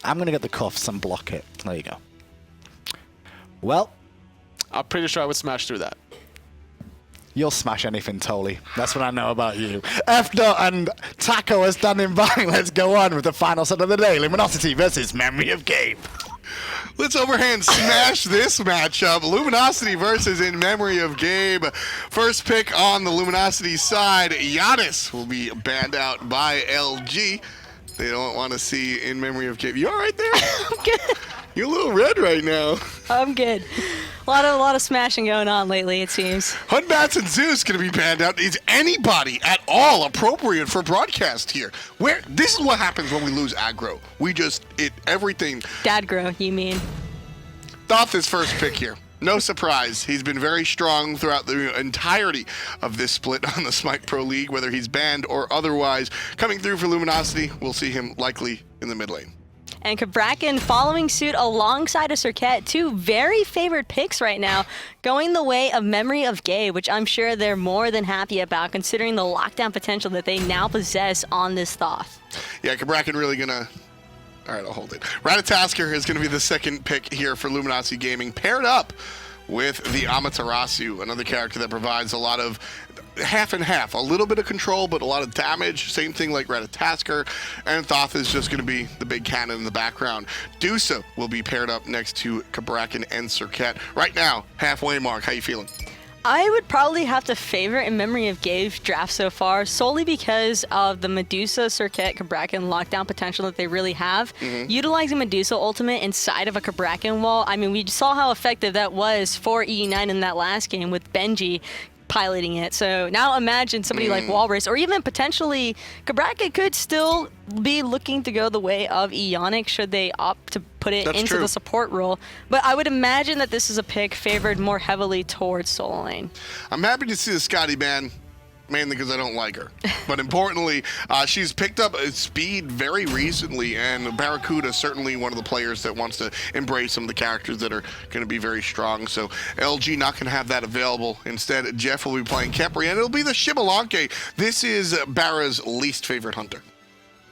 I'm going to get the cuffs and block it. There you go. Well, I'm pretty sure I would smash through that. you'll smash anything, Tolly. That's what I know about you. F-Dot and Taco are standing by. Let's go on with the final set of the day. Luminosity versus Memory of Gabe. Let's overhand smash this matchup. Luminosity versus In Memory of Gabe. First pick on the Luminosity side. Giannis will be banned out by LG. They don't want to see In Memory of Gabe. You all right there? I'm good. You're a little red right now. I'm good. A lot of smashing going on lately, it seems. Hunbats and Zeus going to be banned out. Is anybody at all appropriate for broadcast here? This is what happens when we lose aggro. Everything. Dadgro, you mean? Thoth is first pick here. No surprise. He's been very strong throughout the entirety of this split on the Smite Pro League, whether he's banned or otherwise. Coming through for Luminosity, we'll see him likely in the mid lane. And Cabrakan following suit alongside a Serqet, two very favored picks right now, going the way of Memory of Gabe, which I'm sure they're more than happy about considering the lockdown potential that they now possess on this Thoth. Yeah, Cabrakan really gonna... All right, I'll hold it. Ratatoskr is going to be the second pick here for Luminosity Gaming, paired up with the Amaterasu, another character that provides a lot of half and half, a little bit of control, but a lot of damage. Same thing like Ratatoskr, and Thoth is just going to be the big cannon in the background. Medusa will be paired up next to Cabrakan and Serqet. Right now, halfway mark. How you feeling? I would probably have to favor In Memory of Gabe's draft so far, solely because of the Medusa, Serqet, Cabrakan lockdown potential that they really have. Utilizing Medusa ultimate inside of a Cabrakan wall, I mean, we saw how effective that was for E9 in that last game with Benji piloting it. So now imagine somebody like Whalrus, or even potentially Cabrakan could still be looking to go the way of Eonic should they opt to put it into the support role. But I would imagine that this is a pick favored more heavily towards solo lane. I'm happy to see the Scotty ban, mainly because I don't like her. But importantly, she's picked up speed very recently, and BaRRaCCuDDa is certainly one of the players that wants to embrace some of the characters that are going to be very strong. So LG not going to have that available. Instead, Jeff will be playing Khepri, and it'll be the Xbalanque. This is BaRRa's least favorite hunter.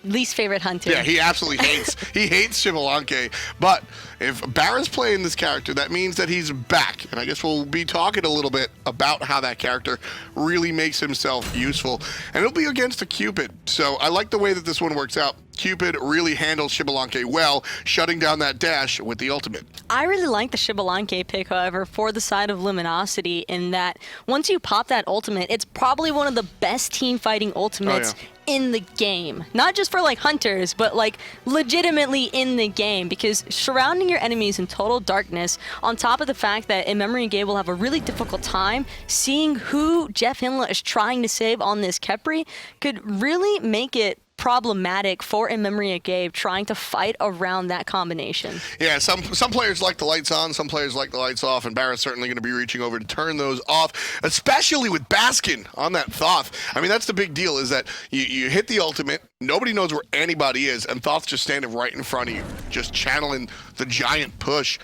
Least favorite hunter. Yeah, he absolutely hates Xbalanque. But if BaRRa's playing this character, that means that he's back. And I guess we'll be talking a little bit about how that character really makes himself useful. And it'll be against a Cupid. So I like the way that this one works out. Cupid really handles Xbalanque well, shutting down that dash with the ultimate. I really like the Xbalanque pick, however, for the side of Luminosity, in that once you pop that ultimate, it's probably one of the best team fighting ultimates in the game. Not just for like hunters, but like legitimately in the game, because surrounding your enemies in total darkness, on top of the fact that In Memory of Gabe will have a really difficult time seeing who JeffHindla is trying to save on this Khepri, could really make it problematic for In Memory of Gabe trying to fight around that combination. Yeah, some players like the lights on, some players like the lights off, and BaRRa's certainly going to be reaching over to turn those off, especially with Baskin on that Thoth. I mean, that's the big deal, is that you hit the ultimate, nobody knows where anybody is, and Thoth's just standing right in front of you, just channeling the giant push.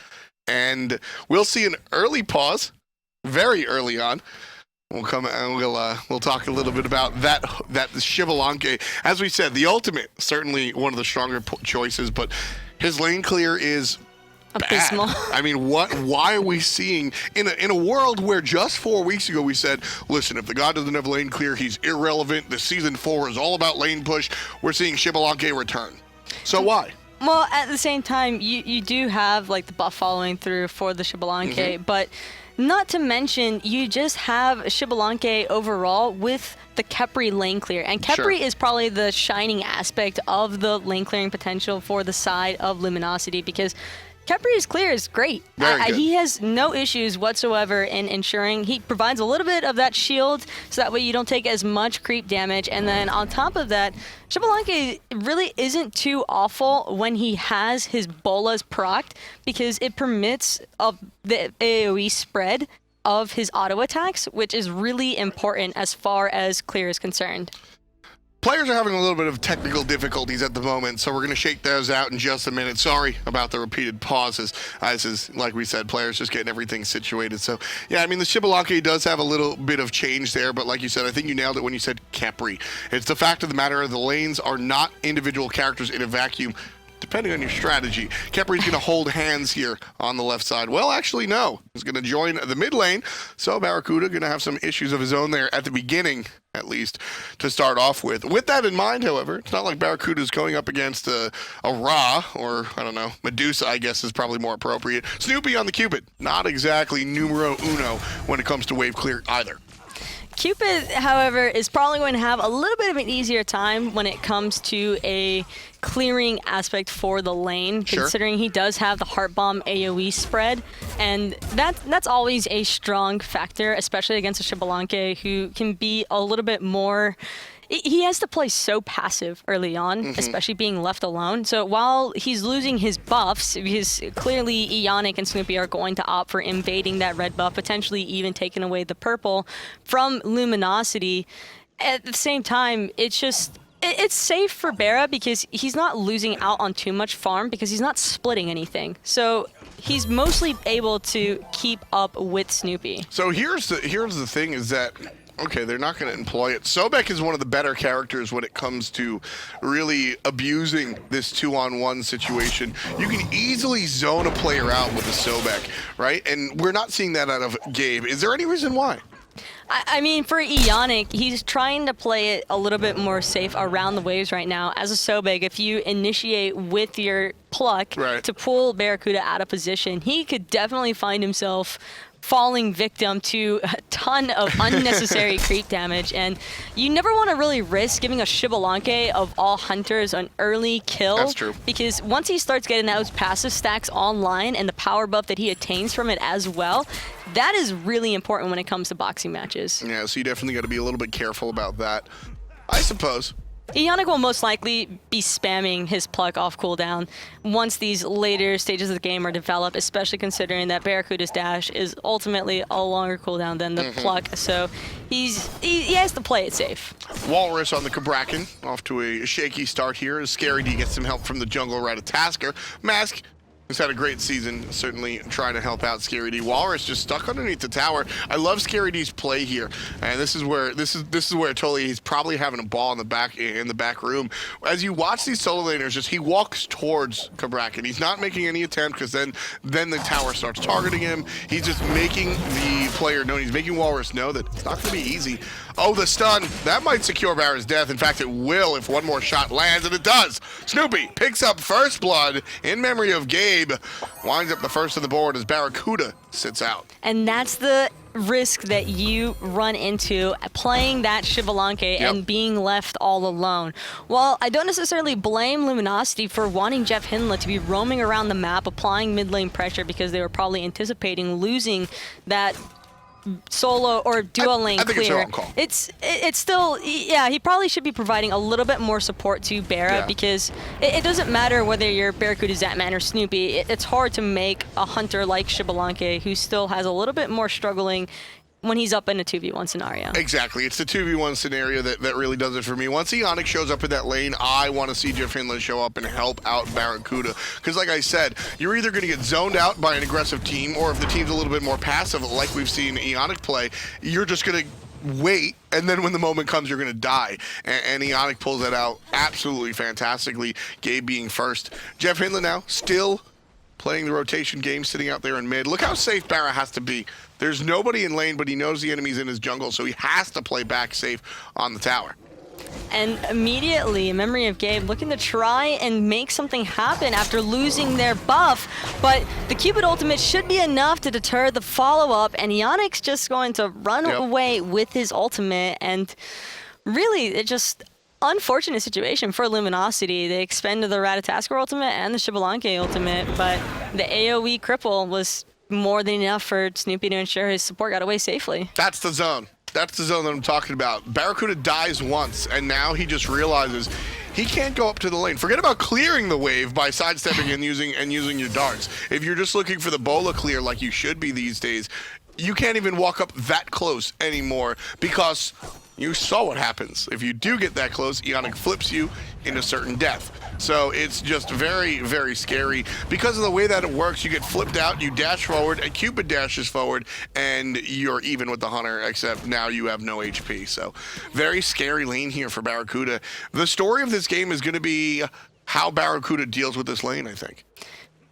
And we'll see an early pause, very early on. We'll come and we'll talk a little bit about that Xbalanque. As we said, the ultimate, certainly one of the stronger choices, but his lane clear is abysmal. Bad. I mean, why are we seeing in a world where just 4 weeks ago we said, listen, if the god doesn't have lane clear, he's irrelevant. The season 4 is all about lane push. We're seeing Xbalanque return. So why? Well, at the same time, you do have like the buff following through for the Xbalanque, but not to mention, you just have Xbalanque overall with the Khepri lane clear. And Khepri is probably the shining aspect of the lane clearing potential for the side of Luminosity, because Khepri's clear is great. He has no issues whatsoever in ensuring he provides a little bit of that shield, so that way you don't take as much creep damage. And then on top of that, Xbalanque really isn't too awful when he has his bolas procced, because it permits of the AoE spread of his auto attacks, which is really important as far as clear is concerned. Players are having a little bit of technical difficulties at the moment, so we're going to shake those out in just a minute. Sorry about the repeated pauses. This is, like we said, players just getting everything situated. So, yeah, I mean, the Xbalanque does have a little bit of change there, but like you said, I think you nailed it when you said Khepri. It's the fact of the matter, the lanes are not individual characters in a vacuum. depending on your strategy. Khepri's going to hold hands here on the left side. Well, actually, no. He's going to join the mid lane. So BaRRaCCuDDa going to have some issues of his own there at the beginning, at least, to start off with. With that in mind, however, it's not like BaRRaCCuDDa is going up against a Ra, or, I don't know, Medusa, I guess is probably more appropriate. Snoopy on the Cupid. Not exactly numero uno when it comes to wave clear either. Cupid, however, is probably going to have a little bit of an easier time when it comes to a clearing aspect for the lane, considering he does have the Heart Bomb AoE spread, and that's always a strong factor, especially against a Xbalanque who can be a little bit more... He has to play so passive early on, especially being left alone. So while he's losing his buffs, because clearly Eonic and Snoopy are going to opt for invading that red buff, potentially even taking away the purple from Luminosity. At the same time, it's safe for BaRRa because he's not losing out on too much farm because he's not splitting anything. So he's mostly able to keep up with Snoopy. So here's the thing is that, okay, they're not going to employ it. Sobek is one of the better characters when it comes to really abusing this 2-on-1 situation. You can easily zone a player out with a Sobek, right? And we're not seeing that out of Gabe. Is there any reason why? I mean, for Eonic, he's trying to play it a little bit more safe around the waves right now. As a Sobek, if you initiate with your pluck to pull BaRRaCCuDDa out of position, he could definitely find himself falling victim to a ton of unnecessary creep damage, and you never want to really risk giving a Xbalanque of all hunters an early kill. That's true. Because once he starts getting those passive stacks online and the power buff that he attains from it as well, that is really important when it comes to boxing matches. Yeah, so you definitely got to be a little bit careful about that, I suppose. Eonic will most likely be spamming his pluck off cooldown once these later stages of the game are developed, especially considering that BaRRaCCuDDa's dash is ultimately a longer cooldown than the pluck, so he has to play it safe. Whalrus on the Cabrakan, off to a shaky start here as ScaryD gets some help from the jungle Ratatoskr. Mask has had a great season, certainly trying to help out ScaryD. Whalrus just stuck underneath the tower. I love ScaryD's play here, and this is where totally he's probably having a ball in the back room. As you watch these solo laners, he walks towards Cabrakan. He's not making any attempt because then the tower starts targeting him. He's just making the player know. He's making Whalrus know that it's not going to be easy. Oh, the stun. That might secure BaRRa's death. In fact, it will if one more shot lands, and it does. Snoopy picks up first blood in memory of Gabe. Winds up the first of the board as BaRRaCCuDDa sits out. And that's the risk that you run into playing that Xbalanque and being left all alone. Well, I don't necessarily blame Luminosity for wanting JeffHindla to be roaming around the map, applying mid lane pressure because they were probably anticipating losing that solo or duo lane I think clear. it's your own call. It's still, yeah, he probably should be providing a little bit more support to BaRRa because it doesn't matter whether you're BaRRaCCuDDa, Zatman, or Snoopy. It's hard to make a hunter like Xbalanque who still has a little bit more struggling when he's up in a 2v1 scenario. Exactly. It's the 2v1 scenario that really does it for me. Once Eonic shows up in that lane, I want to see JeffHindla show up and help out BaRRaCCuDDa. Because like I said, you're either going to get zoned out by an aggressive team, or if the team's a little bit more passive, like we've seen Eonic play, you're just going to wait, and then when the moment comes, you're going to die. And Eonic pulls that out absolutely fantastically, Gabe being first. JeffHindla now still playing the rotation game, sitting out there in mid. Look how safe BaRRa has to be. There's nobody in lane, but he knows the enemy's in his jungle, so he has to play back safe on the tower. And immediately, Memory of Gabe looking to try and make something happen after losing their buff, but the Cupid ultimate should be enough to deter the follow-up, and Eonic's just going to run away with his ultimate, and really, it just... unfortunate situation for Luminosity. They expended the Ratatoskr ultimate and the Xbalanque ultimate, but the AoE cripple was more than enough for Snoopy to ensure his support got away safely. That's the zone. That's the zone that I'm talking about. BaRRaCCuDDa dies once, and now he just realizes he can't go up to the lane. Forget about clearing the wave by sidestepping and using your darts. If you're just looking for the bola clear like you should be these days, you can't even walk up that close anymore because you saw what happens. If you do get that close, Eonic flips you into certain death. So it's just very, very scary. Because of the way that it works, you get flipped out, you dash forward, a Cupid dashes forward, and you're even with the hunter, except now you have no HP. So very scary lane here for BaRRaCCuDDa. The story of this game is going to be how BaRRaCCuDDa deals with this lane, I think.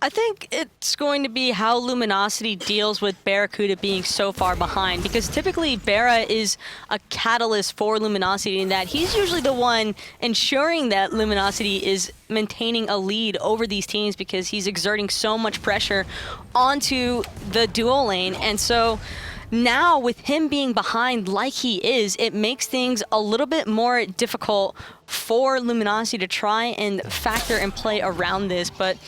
I think it's going to be how Luminosity deals with BaRRaCCuDDa being so far behind, because typically BaRRa is a catalyst for Luminosity in that he's usually the one ensuring that Luminosity is maintaining a lead over these teams because he's exerting so much pressure onto the duo lane. And so now with him being behind like he is, it makes things a little bit more difficult for Luminosity to try and factor and play around this. But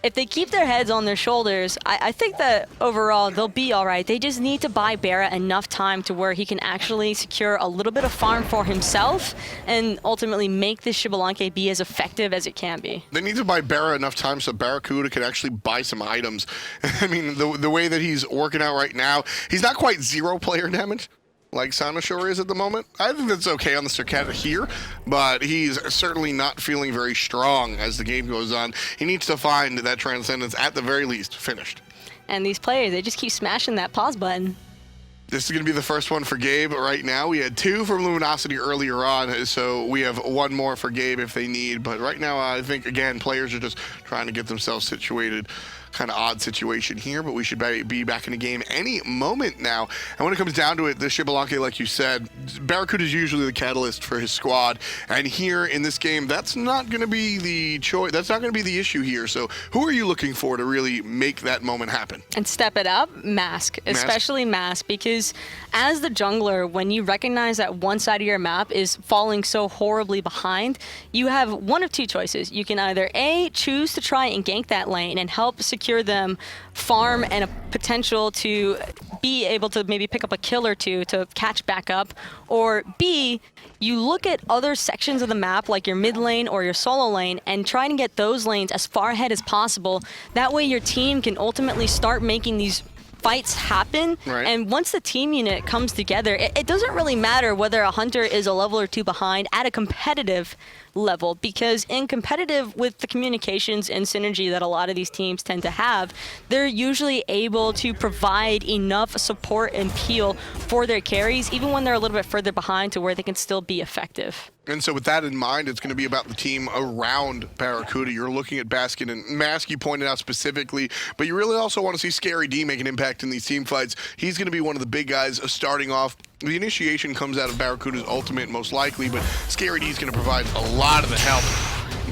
if they keep their heads on their shoulders, I think that overall they'll be all right. They just need to buy BaRRa enough time to where he can actually secure a little bit of farm for himself and ultimately make this Xbalanque be as effective as it can be. They need to buy BaRRa enough time so BaRRaCCuDDa can actually buy some items. I mean, the way that he's working out right now, he's not quite 0 player damage like Cynosure is at the moment. I think that's okay on the Serqet here, but he's certainly not feeling very strong as the game goes on. He needs to find that Transcendence, at the very least, finished. And these players, they just keep smashing that pause button. This is going to be the first one for Gabe right now. We had 2 from Luminosity earlier on, so we have 1 more for Gabe if they need. But right now, I think, again, players are just trying to get themselves situated. Kind of odd situation here, but we should be back in the game any moment now. And when it comes down to it, the Xbalanque, like you said, BaRRaCCuDDa is usually the catalyst for his squad. And here in this game, that's not going to be the choice. That's not going to be the issue here. So who are you looking for to really make that moment happen? And step it up, Mask, especially Mask, because as the jungler, when you recognize that one side of your map is falling so horribly behind, you have one of 2 choices. You can either A, choose to try and gank that lane and help secure them farm and a potential to be able to maybe pick up a kill or 2 to catch back up, or B, you look at other sections of the map like your mid lane or your solo lane and try and get those lanes as far ahead as possible. That way your team can ultimately start making these fights happen. Right. And once the team unit comes together, it doesn't really matter whether a hunter is a level or 2 behind at a competitive level, because in competitive, with the communications and synergy that a lot of these teams tend to have, they're usually able to provide enough support and peel for their carries, even when they're a little bit further behind, to where they can still be effective. And so with that in mind, it's going to be about the team around BaRRaCCuDDa. You're looking at Baskin and Mask, you pointed out specifically, but you really also want to see Scary D make an impact in these team fights. He's going to be one of the big guys starting off. The initiation comes out of BaRRaCCuDDa's ultimate most likely, but Scary D is going to provide a lot of the help.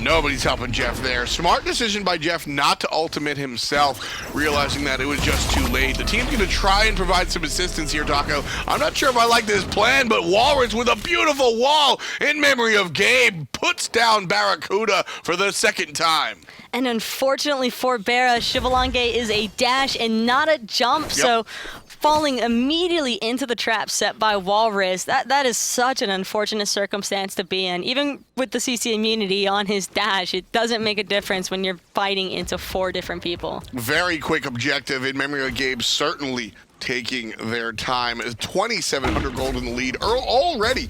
Nobody's helping Jeff there. Smart decision by Jeff not to ultimate himself, realizing that it was just too late. The team's going to try and provide some assistance here, Taco. I'm not sure if I like this plan, but Whalrus with a beautiful wall in memory of Gabe puts down BaRRaCCuDDa for the 2nd time. And unfortunately for BaRRa, Xbalanque is a dash and not a jump, so falling immediately into the trap set by Whalrus. That is such an unfortunate circumstance to be in. Even with the CC immunity on his dash, it doesn't make a difference when you're fighting into 4 different people. Very quick objective in memory of Gabe, certainly taking their time. 2,700 gold in the lead already.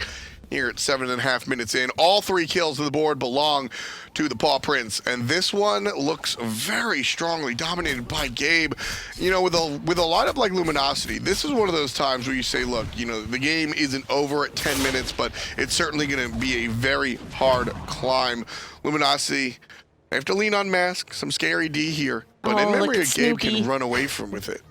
Here at 7.5 minutes in, all 3 kills of the board belong to the Paw Prince, and this one looks very strongly dominated by Gabe. You know, with a lineup like Luminosity, this is one of those times where you say, look, you know, the game isn't over at 10 minutes, but it's certainly going to be a very hard climb. Luminosity, they have to lean on Mask, some Scary D here, but in memory of Gabe can run away from with it.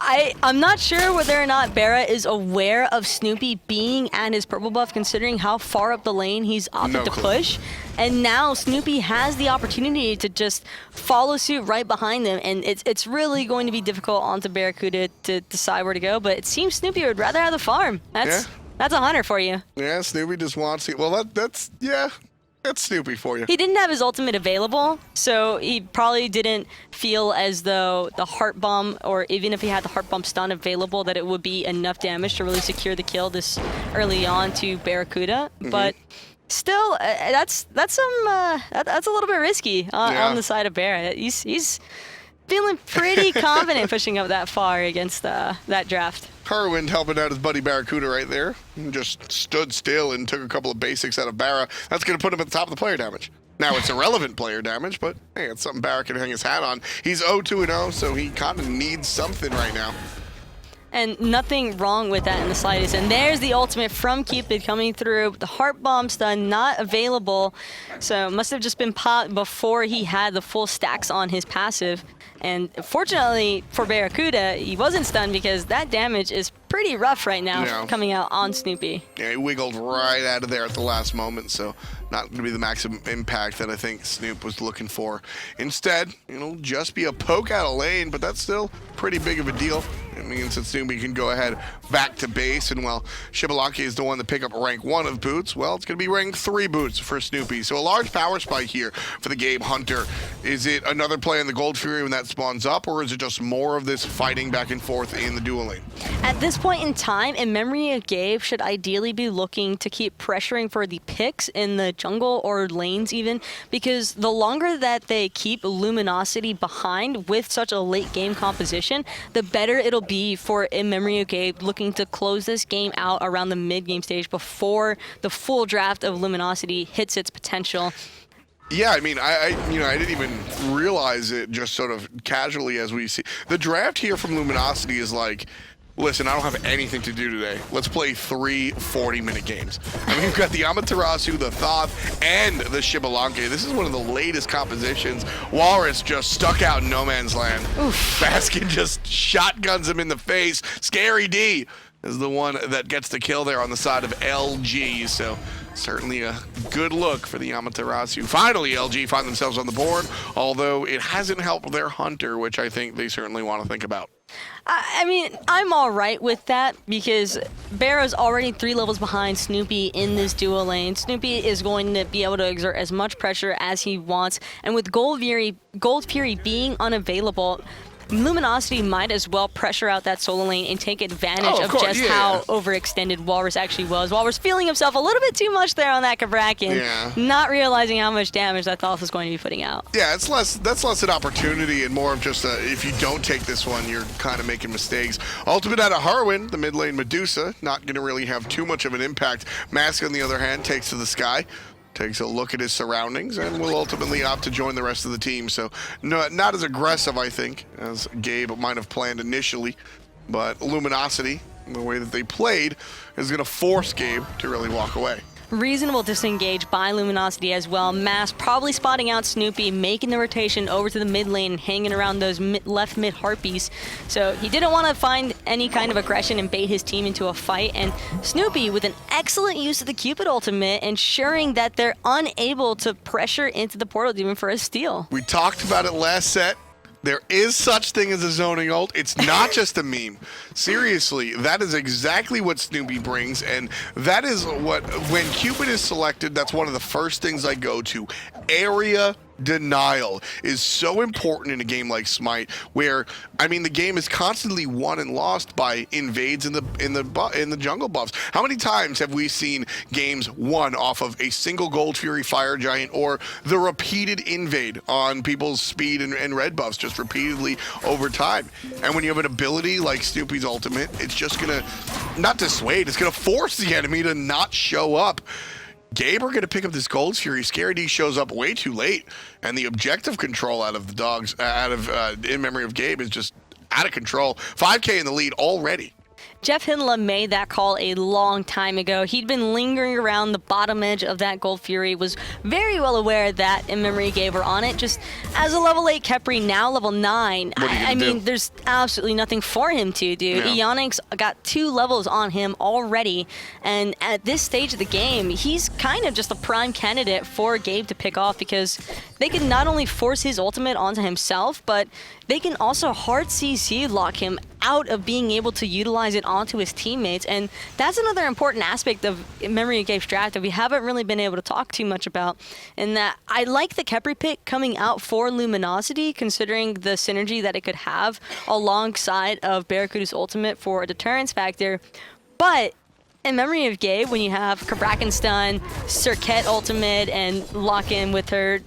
I'm not sure whether or not BaRRa is aware of Snoopy being at his purple buff, considering how far up the lane he's opted to push. And now Snoopy has the opportunity to just follow suit right behind them, and it's really going to be difficult onto BaRRaCCuDDa to decide where to go, but it seems Snoopy would rather have the farm. That's a hunter for you. Yeah, Snoopy just wants to. Well, that's Snoopy for you. He didn't have his ultimate available, so he probably didn't feel as though the heart bomb, or even if he had the heart bomb stun available, that it would be enough damage to really secure the kill this early on to BaRRaCCuDDa. But still, that's a little bit risky on the side of BaRRa. He's feeling pretty confident pushing up that far against that draft. Hurriwind helping out his buddy BaRRaCCuDDa right there. Just stood still and took a couple of basics out of BaRRa. That's going to put him at the top of the player damage. Now, it's irrelevant player damage, but hey, it's something BaRRa can hang his hat on. He's 0-2-0, so he kind of needs something right now. And nothing wrong with that in the slightest. And there's the ultimate from Cupid coming through. The heart bomb stun not available. So must have just been popped before he had the full stacks on his passive. And fortunately for BaRRaCCuDDa, he wasn't stunned because that damage is pretty rough right now coming out on Snoopy. Yeah, he wiggled right out of there at the last moment, so not going to be the maximum impact that I think Snoop was looking for. Instead, just be a poke out of lane, but that's still pretty big of a deal. It means that Snoopy can go ahead back to base, and while Xbalanque is the one to pick up rank 1 of boots, well, it's going to be rank 3 boots for Snoopy. So a large power spike here for the Gabe Hunter. Is it another play in the Gold Fury when that spawns up, or is it just more of this fighting back and forth in the dual lane? At this point in time, in Memory of Gabe should ideally be looking to keep pressuring for the picks in the jungle or lanes even, because the longer that they keep Luminosity behind with such a late game composition, the better it'll be for in Memory of Gabe looking to close this game out around the mid-game stage before the full draft of Luminosity hits its potential. Yeah, I mean, I didn't even realize it just sort of casually as we see. The draft here from Luminosity is like, listen, I don't have anything to do today. Let's play 3 40-minute games. I mean, we've got the Amaterasu, the Thoth, and the Xbalanque. This is one of the latest compositions. Whalrus just stuck out in no man's land. Oof. Baskin just shotguns him in the face. Scary D is the one that gets the kill there on the side of LG. So certainly a good look for the Amaterasu. Finally, LG find themselves on the board, although it hasn't helped their Hunter, which I think they certainly want to think about. I mean, I'm all right with that because BaRRa's already 3 levels behind Snoopy in this duo lane. Snoopy is going to be able to exert as much pressure as he wants, and with Gold Fury being unavailable, Luminosity might as well pressure out that solo lane and take advantage of how overextended Whalrus actually was. Whalrus feeling himself a little bit too much there on that Cabrakan, not realizing how much damage that Thoth was going to be putting out. Yeah, that's less an opportunity and more of just if you don't take this one, you're kind of making mistakes. Ultimate out of Hurriwind, the mid lane Medusa, not going to really have too much of an impact. Mask, on the other hand, takes to the sky. Takes a look at his surroundings and will ultimately opt to join the rest of the team. So not as aggressive, I think, as Gabe might have planned initially. But Luminosity, the way that they played, is going to force Gabe to really walk away. Reasonable disengage by Luminosity as well. Mask probably spotting out Snoopy, making the rotation over to the mid lane, hanging around those left mid harpies. So he didn't want to find any kind of aggression and bait his team into a fight. And Snoopy, with an excellent use of the Cupid ultimate, ensuring that they're unable to pressure into the portal demon for a steal. We talked about it last set. There is such thing as a zoning ult. It's not just a meme. Seriously, that is exactly what Snoopy brings, and that is what, when Cupid is selected, that's one of the first things I go to. Area denial is so important in a game like Smite, where I mean the game is constantly won and lost by invades in the jungle buffs. How many times have we seen games won off of a single Gold Fury Fire Giant or the repeated invade on people's speed and red buffs just repeatedly over time? And when you have an ability like Snoopy's ultimate, it's just gonna not dissuade, it's gonna force the enemy to not show up. Gabe are going to pick up this Gold Fury. Scary D shows up way too late, and the objective control out of the dogs, in Memory of Gabe, is just out of control. 5K in the lead already. JeffHindla made that call a long time ago. He'd been lingering around the bottom edge of that Gold Fury, was very well aware that in Memory of Gabe were on it. Just as a level 8 Khepri, now level 9, I mean, there's absolutely nothing for him to do. Yeah. Eonic's got 2 levels on him already, and at this stage of the game, he's kind of just a prime candidate for Gabe to pick off because they can not only force his ultimate onto himself, but they can also hard CC lock him out of being able to utilize it onto his teammates. And that's another important aspect of Memory of Gabe's draft that we haven't really been able to talk too much about. And that I like the Khepri pick coming out for Luminosity, considering the synergy that it could have alongside of BaRRaCCuDDa's ultimate for a deterrence factor. But in Memory of Gabe, when you have Cabrakan stun, Serqet ultimate, and lock in with her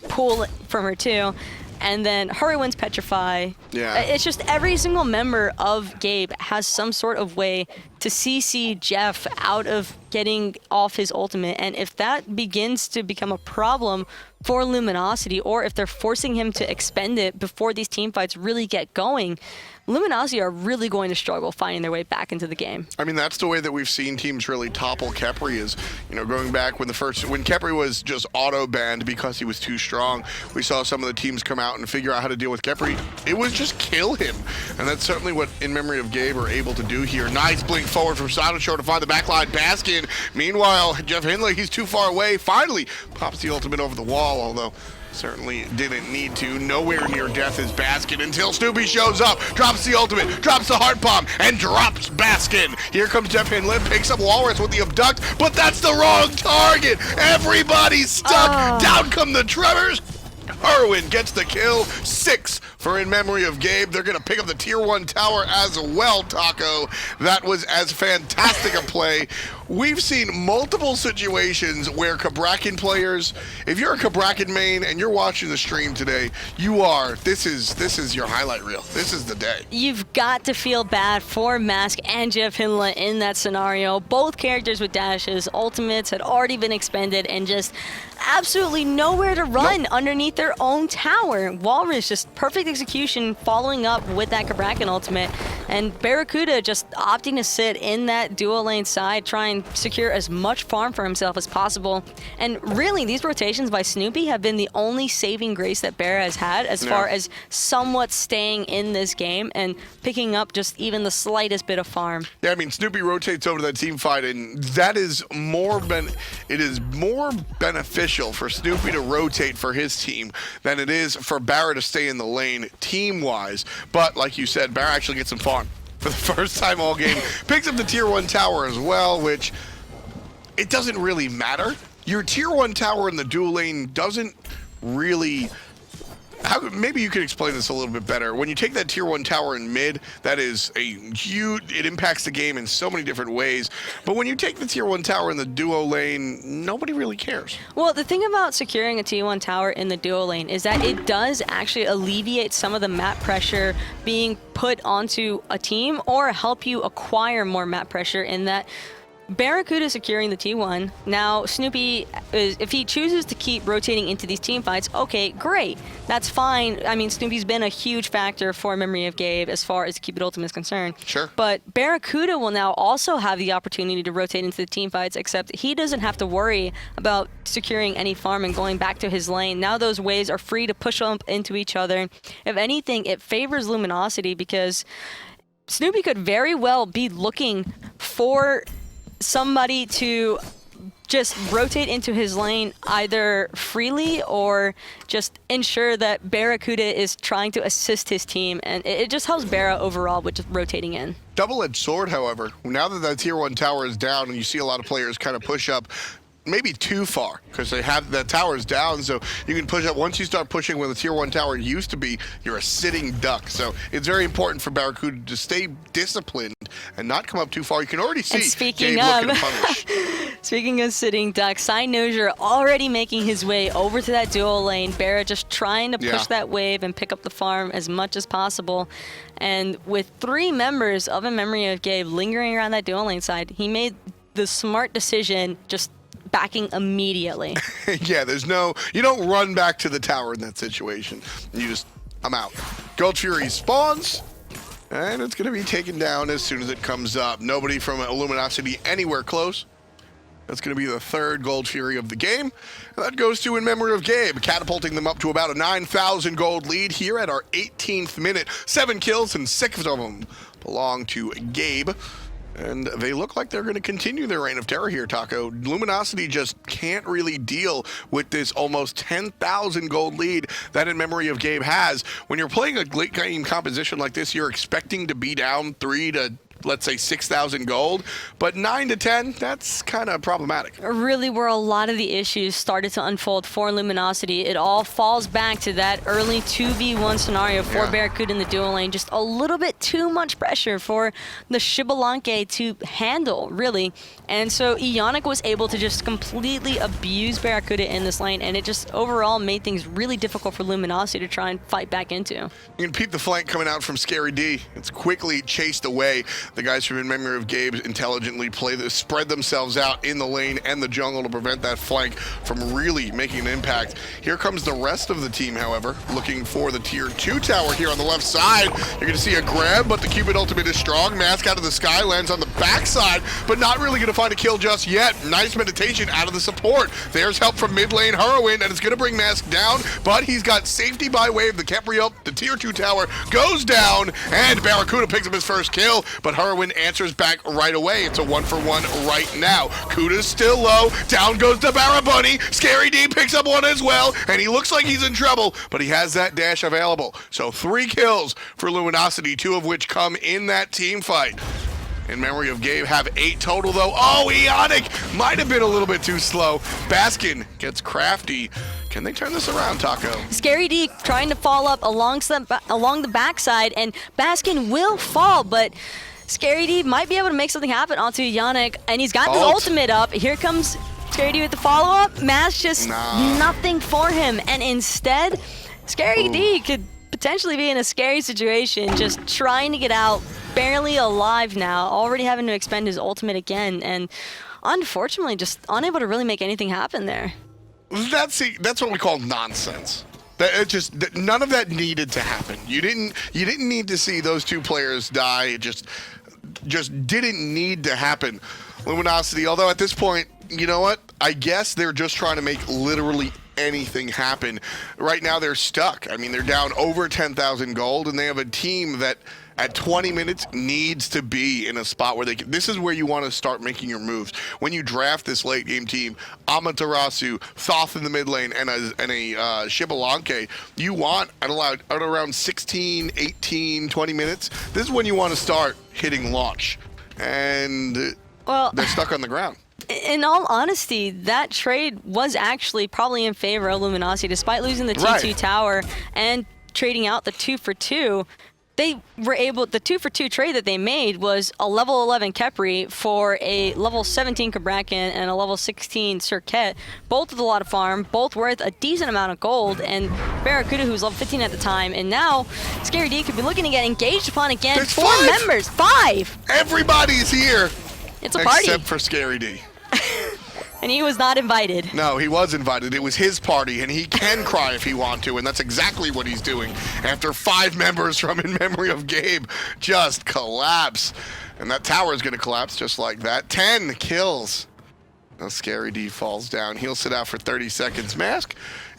pull from her too, and then Hurriwind's Petrify. Yeah. It's just every single member of Gabe has some sort of way to CC Jeff out of getting off his ultimate. And if that begins to become a problem for Luminosity, or if they're forcing him to expend it before these team fights really get going, Luminosity are really going to struggle finding their way back into the game. I mean, that's the way that we've seen teams really topple Khepri is, going back when Khepri was just auto-banned because he was too strong. We saw some of the teams come out and figure out how to deal with Khepri. It was just kill him. And that's certainly what In Memory of Gabe are able to do here. Nice blink forward from Cynosure to find the backline Baskin. Meanwhile, JeffHindla, he's too far away. Finally pops the ultimate over the wall, although certainly didn't need to. Nowhere near death is Baskin until Snoopy shows up, drops the ultimate, drops the heart bomb, and drops Baskin. Here comes JeffHindla, picks up Whalrus with the abduct, but that's the wrong target. Everybody's stuck. Down come the Tremors. Hurriwind gets the kill. 6 for In Memory of Gabe. They're going to pick up the Tier 1 tower as well, Taco. That was as fantastic a play. We've seen multiple situations where Cabrakan players, if you're a Cabrakan main and you're watching the stream today, this is your highlight reel. This is the day. You've got to feel bad for Mask and JeffHindla in that scenario. Both characters with dashes, ultimates had already been expended, and just absolutely nowhere to run underneath their own tower. Whalrus, just perfect execution, following up with that Cabrakan ultimate, and BaRRaCCuDDa just opting to sit in that dual lane side, trying to secure as much farm for himself as possible. And really, these rotations by Snoopy have been the only saving grace that BaRRa has had as far as somewhat staying in this game and picking up just even the slightest bit of farm. Yeah, I mean, Snoopy rotates over to that team fight, and that is more beneficial for Snoopy to rotate for his team than it is for BaRRa to stay in the lane team-wise. But like you said, BaRRa actually gets some farm for the first time all game. Picks up the Tier 1 tower as well, which it doesn't really matter. Your Tier 1 tower in the dual lane doesn't really... maybe you could explain this a little bit better. When you take that Tier 1 tower in mid, that is a huge... It impacts the game in so many different ways. But when you take the Tier 1 tower in the duo lane, nobody really cares. Well, the thing about securing a Tier 1 tower in the duo lane is that it does actually alleviate some of the map pressure being put onto a team, or help you acquire more map pressure in that BaRRaCCuDDa securing the T1. Now, Snoopy, if he chooses to keep rotating into these team fights, okay, great. That's fine. I mean, Snoopy's been a huge factor for Memory of Gabe as far as the Cupid ultimate is concerned. Sure. But BaRRaCCuDDa will now also have the opportunity to rotate into the team fights, except he doesn't have to worry about securing any farm and going back to his lane. Now those waves are free to push up into each other. If anything, it favors Luminosity, because Snoopy could very well be looking for somebody to just rotate into his lane either freely or just ensure that BaRRaCCuDDa is trying to assist his team, and it just helps BaRRa overall with just rotating in. Double-edged sword, however. Now that that Tier 1 tower is down and you see a lot of players kind of push up maybe too far, because they have the towers down, so you can push up. Once you start pushing where the Tier 1 tower used to be, you're a sitting duck. So it's very important for BaRRaCCuDDa to stay disciplined and not come up too far. You can already see Gabe looking to punish. Speaking of sitting duck, Cynosure already making his way over to that dual lane. BaRRa just trying to push that wave and pick up the farm as much as possible. And with 3 members of In Memory of Gabe lingering around that dual lane side, he made the smart decision, just backing immediately. Yeah, you don't run back to the tower in that situation. You just, I'm out. Gold Fury spawns, and it's going to be taken down as soon as it comes up. Nobody from Luminosity anywhere close. That's going to be the 3rd Gold Fury of the game. And that goes to In Memory of Gabe, catapulting them up to about a 9,000 gold lead here at our 18th minute. 7 kills, and 6 of them belong to Gabe. And they look like they're going to continue their reign of terror here, Taco. Luminosity just can't really deal with this almost 10,000 gold lead that In Memory of Gabe has. When you're playing a late game composition like this, you're expecting to be down 3 to, let's say, 6,000 gold, but 9 to 10, that's kind of problematic. Really, where a lot of the issues started to unfold for Luminosity, it all falls back to that early 2v1 scenario for BaRRaCCuDDa in the dual lane. Just a little bit too much pressure for the Xbalanque to handle, really. And so Eonic was able to just completely abuse BaRRaCCuDDa in this lane, and it just overall made things really difficult for Luminosity to try and fight back into. You can peep the flank coming out from Scary D. It's quickly chased away. The guys from Memory of Gabe intelligently spread themselves out in the lane and the jungle to prevent that flank from really making an impact. Here comes the rest of the team, however, looking for the tier 2 tower here on the left side. You're going to see a grab, but the Cupid ultimate is strong. Mask out of the sky, lands on the backside, but not really going to find a kill just yet. Nice meditation out of the support. There's help from mid lane Hurriwind, and it's going to bring Mask down, but he's got safety by way of the Khepri up. The tier 2 tower goes down, and BaRRaCCuDDa picks up his first kill, but Hurriwind answers back right away. It's a 1-for-1 right now. Kuda's still low. Down goes the Barra Bunny. Scary D picks up one as well, and he looks like he's in trouble, but he has that dash available. So 3 kills for Luminosity, 2 of which come in that team fight. In Memory of Gabe have 8 total though. Oh, Eonic might have been a little bit too slow. Baskin gets crafty. Can they turn this around, Taco? Scary D trying to fall up along the backside, and Baskin will fall, but Scary D might be able to make something happen onto Eonic, and he's got the ultimate up. Here comes Scary D with the follow-up. Mask just nothing for him, and instead, Scary D could potentially be in a scary situation, just trying to get out, barely alive now, already having to expend his ultimate again, and unfortunately just unable to really make anything happen there. That's what we call nonsense. None of that needed to happen. You didn't need to see those 2 players die. It just didn't need to happen. Luminosity, although at this point, you know what? I guess they're just trying to make literally anything happen. Right now they're stuck. I mean, they're down over 10,000 gold, and they have a team that at 20 minutes needs to be in a spot where this is where you want to start making your moves. When you draft this late game team, Amaterasu, Thoth in the mid lane, and a Xbalanque, you want at around 16, 18, 20 minutes. This is when you want to start hitting launch. And they're stuck on the ground. In all honesty, that trade was actually probably in favor of Luminosity, despite losing the T2 tower and trading out the 2-for-2. They were able, the 2-for-2 trade that they made was a level 11 Khepri for a level 17 Cabrakan and a level 16 Serqet, both with a lot of farm, both worth a decent amount of gold, and BaRRaCCuDDa, who was level 15 at the time, and now Scary D could be looking to get engaged upon again. There's 4 5 members, 5! Everybody's here. It's a party. Except for Scary D. And he was not invited. No, he was invited. It was his party, and he can cry if he wants to, and that's exactly what he's doing after 5 members from In Memory of Gabe just collapse. And that tower is going to collapse just like that. 10 kills. Now Scary D falls down. He'll sit out for 30 seconds. Mask,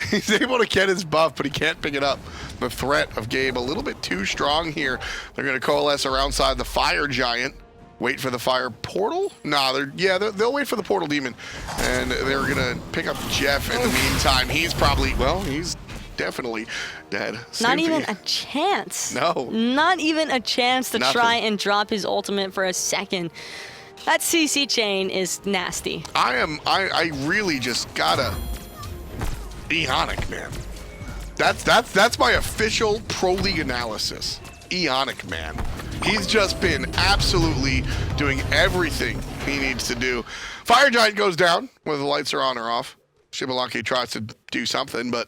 he's able to get his buff, but he can't pick it up. The threat of Gabe a little bit too strong here. They're going to coalesce around side the Fire Giant. Wait for the fire portal? Nah, they'll wait for the portal demon. And they're gonna pick up Jeff in the meantime. He's definitely dead. Snoopy. Not even a chance. No. Not even a chance to try and drop his ultimate for a second. That CC chain is nasty. I really just gotta Eonic, man. That's my official Pro League analysis. Eonic, man. He's just been absolutely doing everything he needs to do. Fire Giant goes down, whether the lights are on or off. Xbalanque tries to do something, but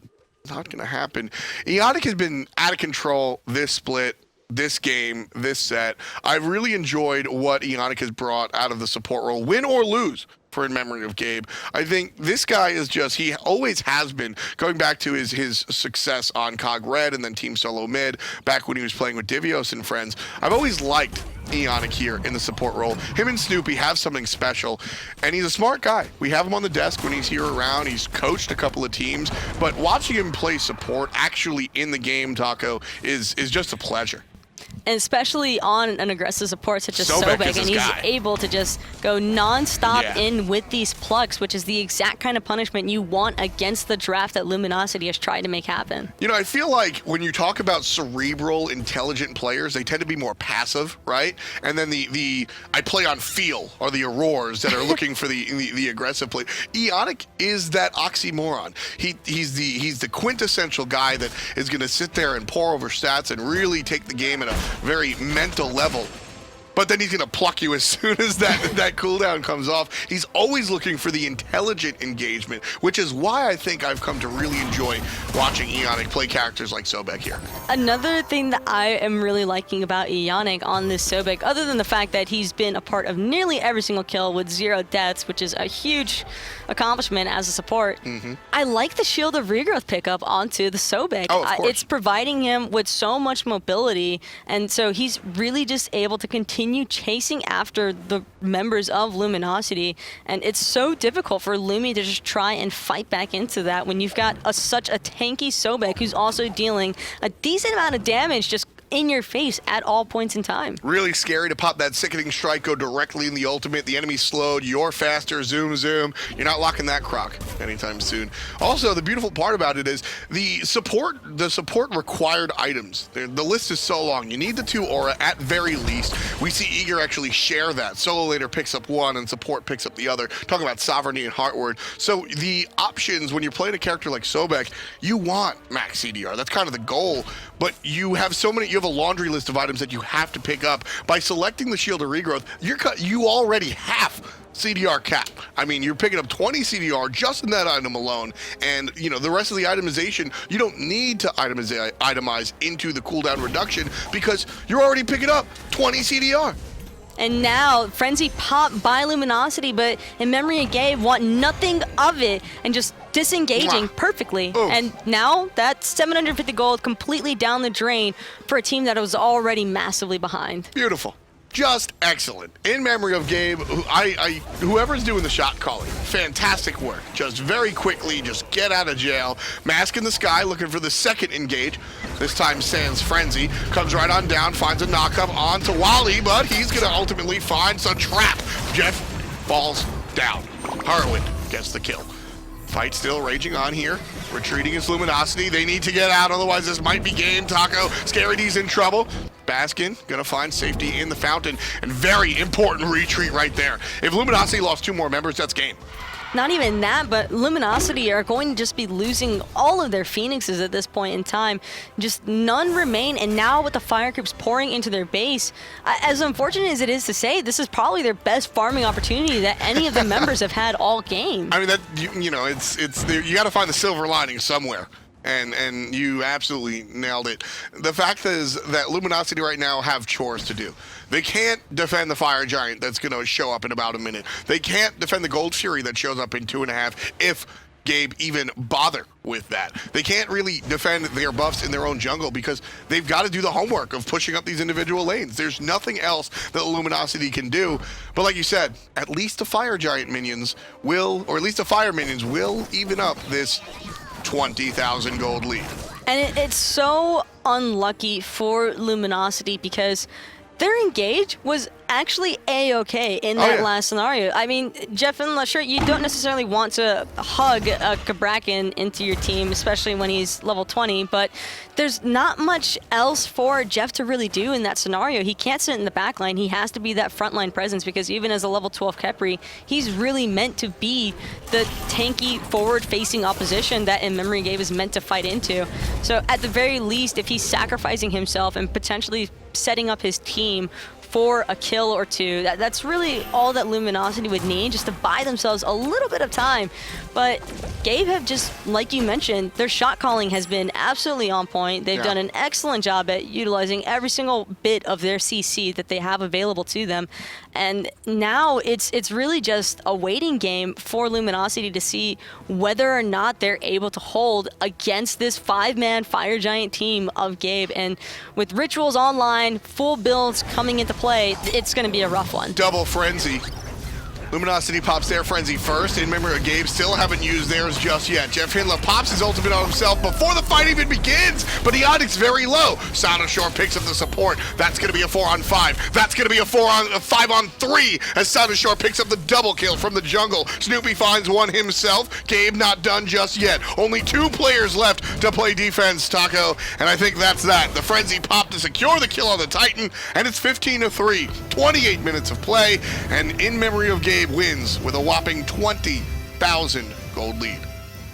not going to happen. Eonic has been out of control this split, this game, this set. I've really enjoyed what Eonic has brought out of the support role, win or lose, for In Memory of Gabe. I think this guy is just, he always has been, going back to his success on COG Red and then Team Solo Mid, back when he was playing with Divios and friends. I've always liked Eonic here in the support role. Him and Snoopy have something special, and he's a smart guy. We have him on the desk when he's here around. He's coached a couple of teams, but watching him play support actually in the game, Taco, is just a pleasure. And especially on an aggressive support such as Sobek, and he's able to just go non-stop in with these plucks, which is the exact kind of punishment you want against the draft that Luminosity has tried to make happen. You know, I feel like when you talk about cerebral, intelligent players, they tend to be more passive, right? And then the I play on feel, or the Aurors that are looking for the aggressive play. Eonic is that oxymoron. He's the quintessential guy that is going to sit there and pour over stats and really take the game at a very mental level. but then he's going to pluck you as soon as that cooldown comes off. He's always looking for the intelligent engagement, which is why I think I've come to really enjoy watching Eonic play characters like Sobek here. Another thing that I am really liking about Eonic on this Sobek, other than the fact that he's been a part of nearly every single kill with 0 deaths, which is a huge accomplishment as a support, I like the Shield of Regrowth pickup onto the Sobek. Oh, of course. It's providing him with so much mobility, and so he's really just able to continue chasing after the members of Luminosity, and it's so difficult for Lumi to just try and fight back into that when you've got such a tanky Sobek who's also dealing a decent amount of damage just in your face at all points in time. Really scary to pop that Sickening Strike, go directly in the ultimate. The enemy's slowed, you're faster, zoom, zoom. You're not locking that croc anytime soon. Also, the beautiful part about it is the support required items. The list is so long. You need the 2 aura at very least. We see Eager actually share that. Solo later picks up one and support picks up the other. Talking about Sovereignty and Heartward. So the options when you're playing a character like Sobek, you want max CDR. That's kind of the goal. But you have so many, you have a laundry list of items that you have to pick up. By selecting the Shield of Regrowth, you already have CDR cap. I mean, you're picking up 20 CDR just in that item alone, and you know the rest of the itemization, you don't need to itemize into the cooldown reduction because you're already picking up 20 CDR. And now, Frenzy popped by Luminosity, but in Memory of Gabe want nothing of it and just disengaging perfectly. Oof. And now that 750 gold completely down the drain for a team that was already massively behind. Beautiful. Just excellent. In Memory of Gabe, whoever's doing the shot calling, fantastic work. Just very quickly, just get out of jail. Mask in the sky, looking for the second engage. This time Sans Frenzy comes right on down, finds a knockup onto Wally, but he's gonna ultimately find some trap. Jeff falls down. Hurriwind gets the kill. Fight still raging on here. Retreating is Luminosity. They need to get out, otherwise this might be game. Taco, Scary D's in trouble. Baskin gonna find safety in the fountain, and very important retreat right there. If Luminosity lost 2 more members, that's game. Not even that, but Luminosity are going to just be losing all of their Phoenixes at this point in time. Just none remain, and now with the fire creeps pouring into their base, as unfortunate as it is to say, this is probably their best farming opportunity that any of the members have had all game. I mean, that you know, it's you got to find the silver lining somewhere. And you absolutely nailed it. The fact is that Luminosity right now have chores to do. They can't defend the Fire Giant that's going to show up in about a minute. They can't defend the Gold Fury that shows up in 2.5 if Gabe even bother with that. They can't really defend their buffs in their own jungle because they've got to do the homework of pushing up these individual lanes. There's nothing else that Luminosity can do. But like you said, at least the Fire Giant minions will, or at least the Fire minions will even up this 20,000 gold lead. And it's so unlucky for Luminosity because their engage was actually A-okay in that last scenario. I mean, JeffHindla, sure, you don't necessarily want to hug a Cabrakan into your team, especially when he's level 20, but there's not much else for Jeff to really do in that scenario. He can't sit in the back line. He has to be that frontline presence because even as a level 12 Khepri, he's really meant to be the tanky, forward-facing opposition that in Memory of Gabe is meant to fight into. So at the very least, if he's sacrificing himself and potentially setting up his team for a kill or two, that's really all that Luminosity would need just to buy themselves a little bit of time. But Gabe have just, like you mentioned, their shot calling has been absolutely on point. They've done an excellent job at utilizing every single bit of their CC that they have available to them. And now it's really just a waiting game for Luminosity to see whether or not they're able to hold against this 5-man Fire Giant team of Gabe. And with Rituals online, full builds coming into play, it's going to be a rough one. Double Frenzy. Luminosity pops their Frenzy first. In Memory of Gabe still haven't used theirs just yet. JeffHindla pops his ultimate on himself before the fight even begins, but Eonic's very low. Cynosure picks up the support. That's going to be a 4-on-5. That's going to be a 5-on-3 as Cynosure picks up the double kill from the jungle. Snoopy finds one himself. Gabe not done just yet. Only 2 players left to play defense, Taco, and I think that's that. The Frenzy pop to secure the kill on the Titan, and it's 15-3. 28 minutes of play, and In Memory of Gabe wins with a whopping 20,000 gold lead.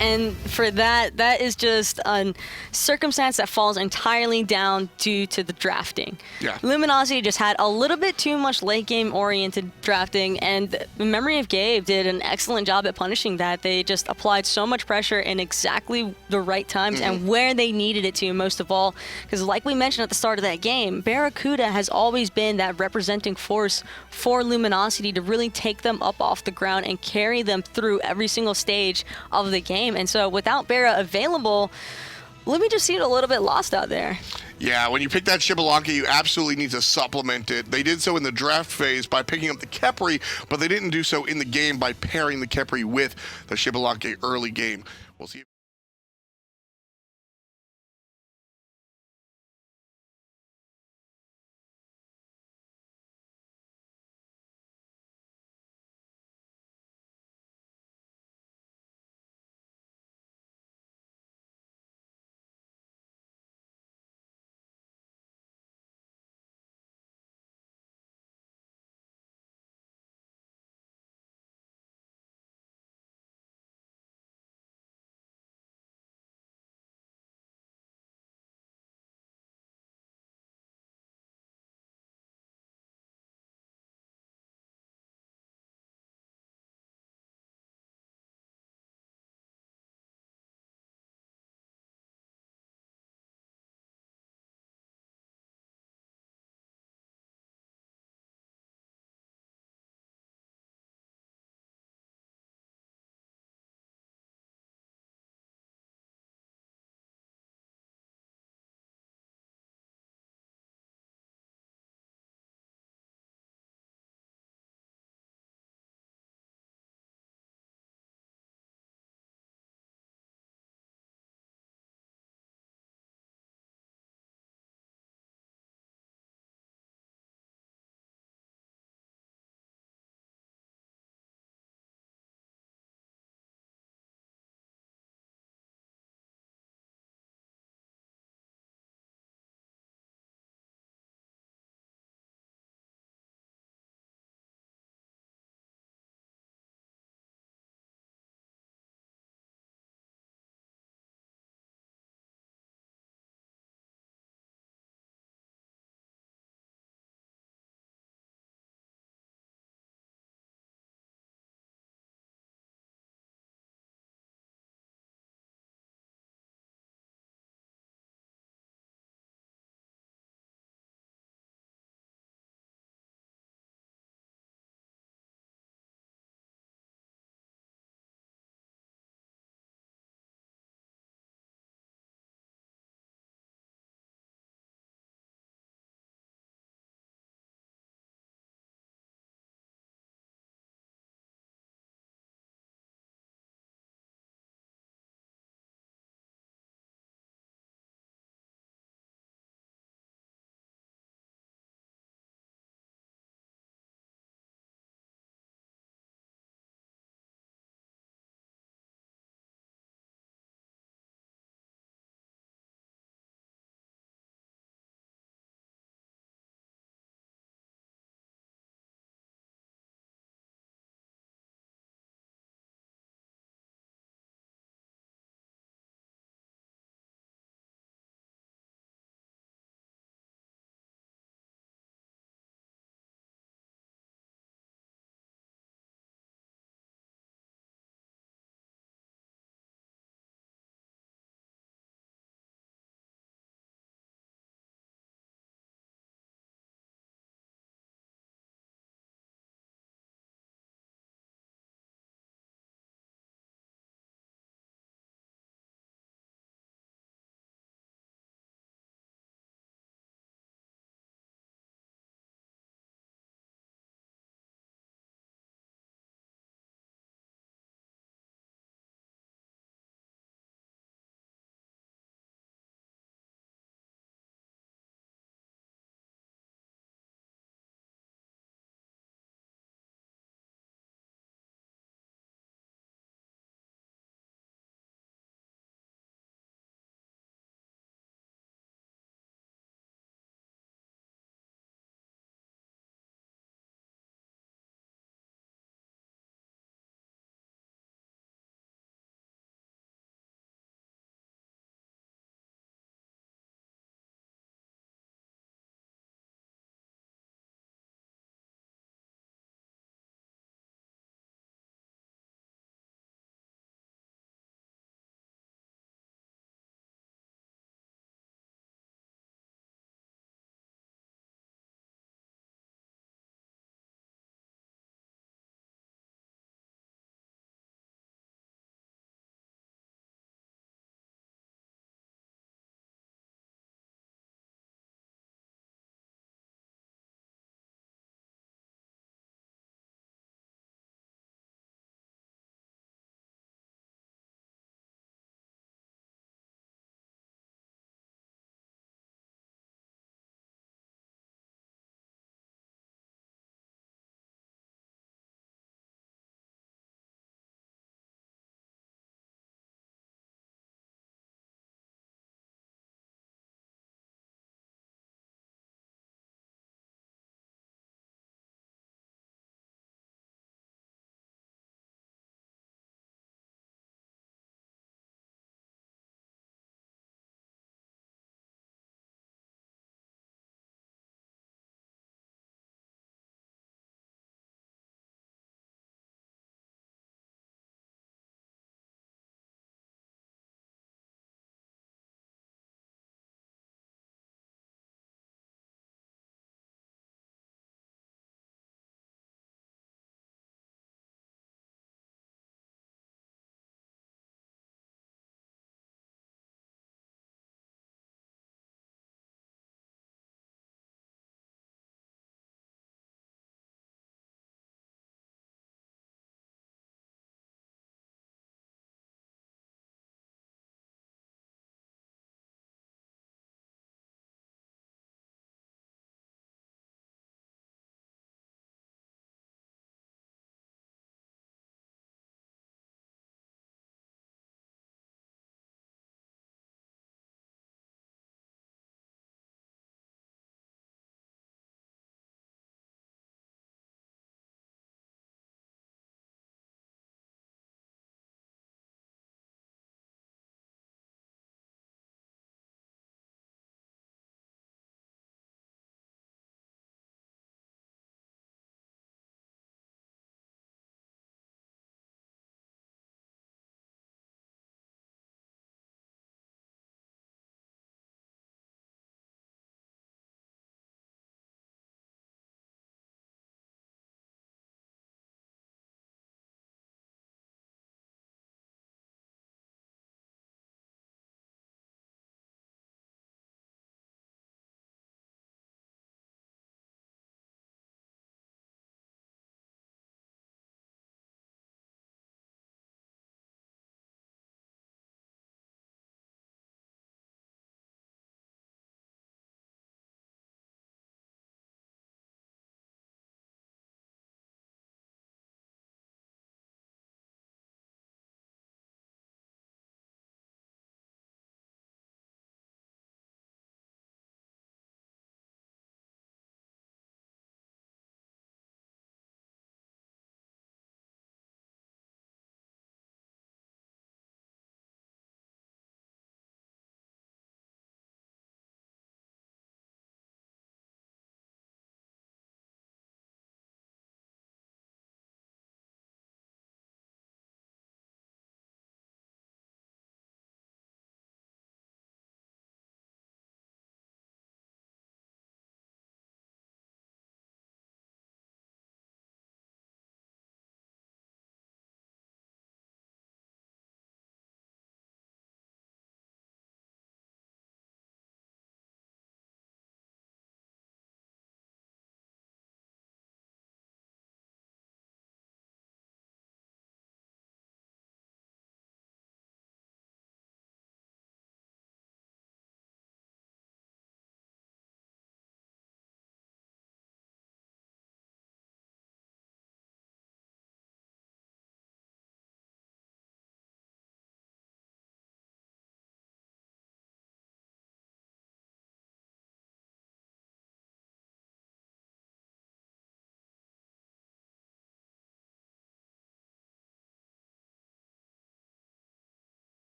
And for that is just a circumstance that falls entirely down due to the drafting. Yeah. Luminosity just had a little bit too much late game oriented drafting, and the Memory of Gabe did an excellent job at punishing that. They just applied so much pressure in exactly the right times and where they needed it to, most of all. Because like we mentioned at the start of that game, BaRRaCCuDDa has always been that representing force for Luminosity to really take them up off the ground and carry them through every single stage of the game. And so without BaRRa available, Lumi just seemed a little bit lost out there. Yeah, when you pick that Xbalanque, you absolutely need to supplement it. They did so in the draft phase by picking up the Khepri, but they didn't do so in the game by pairing the Khepri with the Xbalanque early game. We'll see.